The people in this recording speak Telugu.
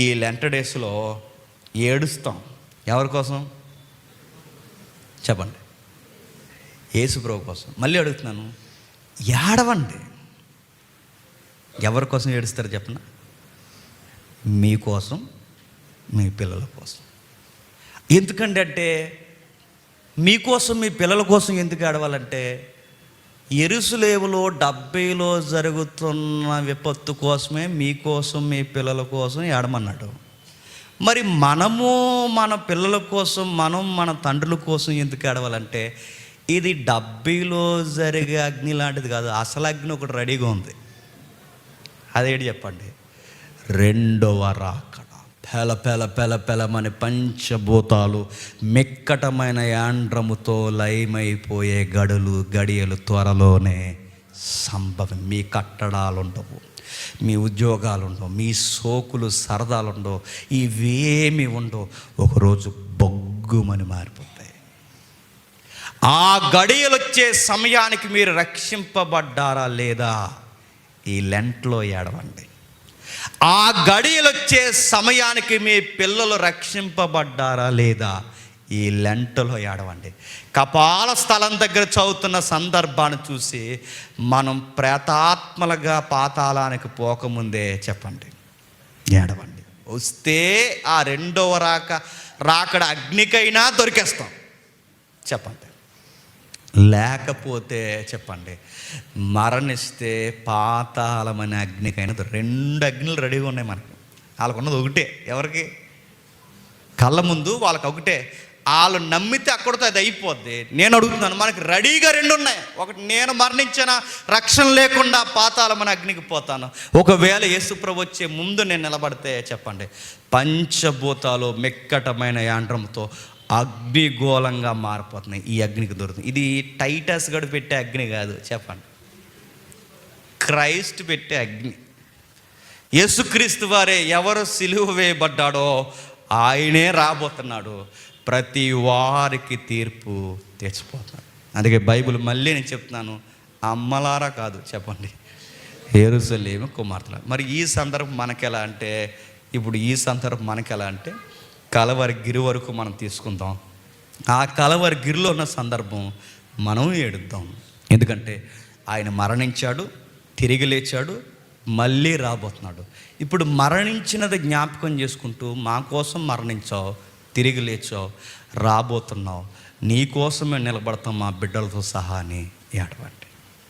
ఈ లెంట డేస్లో ఏడుస్తాం. ఎవరి కోసం చెప్పండి? యేసుప్రభు కోసం. మళ్ళీ అడుగుతున్నాను, ఏడవండి. ఎవరి కోసం ఏడుస్తారు చెప్పనా? మీకోసం, మీ పిల్లల కోసం. ఎందుకంటే అంటే మీకోసం, మీ పిల్లల కోసం ఎందుకు ఏడవాలంటే, యెరూషలేములో 70లో జరుగుతున్న విపత్తు కోసమే మీకోసం, మీ పిల్లల కోసం ఏడమన్నాడు. మరి మనము మన పిల్లల కోసం, మనం మన తండ్రుల కోసం ఎందుకు ఏడవాలంటే, ఇది 70లో జరిగే అగ్ని లాంటిది కాదు. అసలు అగ్ని ఒకటి రెడీగా ఉంది. అదేంటి చెప్పండి? రెండవ రాకడ. పెల పెల పెల పెలమని పంచభూతాలు మిక్కటమైన యాండ్రముతో లయమైపోయే గడియలు త్వరలోనే సంభవం. మీ కట్టడాలు ఉండవు, మీ ఉద్యోగాలు ఉండవు, మీ సోకులు సరదాలు ఉండవు, ఇవేమి ఉండవు. ఒకరోజు బొగ్గుమని మారిపోతాయి. ఆ గడియలు వచ్చే సమయానికి మీరు రక్షింపబడ్డారా లేదా? ఈ లెంట్లో ఏడవండి. ఆ గడియలు వచ్చే సమయానికి మీ పిల్లలు రక్షింపబడ్డారా లేదా? ఈ లెంటలో ఏడవండి. కపాల స్థలం దగ్గర చదువుతున్న సందర్భాన్ని చూసి మనం ప్రేతాత్మలుగా పాతాళానికి పోకముందే చెప్పండి, ఏడవండి. వస్తే ఆ రెండవ రాకడ అగ్నికైనా దొరికేస్తాం చెప్పండి. లేకపోతే చెప్పండి, మరణిస్తే పాతాళమనే అగ్నికైనా 2 అగ్నులు రెడీగా ఉన్నాయి మనకి. వాళ్ళకున్నది ఒకటే. ఎవరికి? కళ్ళ ముందు వాళ్ళకి ఒకటే. వాళ్ళు నమ్మితే అక్కడితో అది అయిపోద్ది. నేను అడుగుతున్నాను, మనకి రెడీగా 2 ఉన్నాయి. ఒకటి, నేను మరణించిన రక్షణ లేకుండా పాతాళమనే అగ్నికి పోతాను. ఒకవేళ యేసుప్రభు వచ్చే ముందు నేను నిలబడితే చెప్పండి, పంచభూతాలు మిక్కటమైన యాండ్రంతో అగ్నిగోళంగా మారిపోతున్నాయి. ఈ అగ్నికి దొరుకుతుంది. ఇది టైటస్ గడు పెట్టే అగ్ని కాదు చెప్పండి, క్రైస్ట్ పెట్టే అగ్ని. యేసుక్రీస్తు వారే ఎవరు సిలువ వేయబడ్డాడో ఆయనే రాబోతున్నాడు. ప్రతి వారికి తీర్పు తెచ్చిపోతున్నాడు. అందుకే బైబిల్ మళ్ళీ నేను చెప్తున్నాను, అమ్మలారా కాదు చెప్పండి, యెరూషలేము కుమార్తెలారా. మరి ఈ సందర్భం మనకెలా అంటే, ఇప్పుడు ఈ సందర్భం మనకెలా అంటే, కలవరి గిరి వరకు మనం తీసుకుందాం. ఆ కలవరి గిరిలో ఉన్న సందర్భం మనం ఏడుద్దాం. ఎందుకంటే ఆయన మరణించాడు, తిరిగి లేచాడు, మళ్ళీ రాబోతున్నాడు. ఇప్పుడు మరణించినది జ్ఞాపకం చేసుకుంటూ, మా కోసం మరణించావు, తిరిగి లేచావు, రాబోతున్నావు, నీ కోసమే నిలబడతాం మా బిడ్డలతో సహా అని ఏడవండి.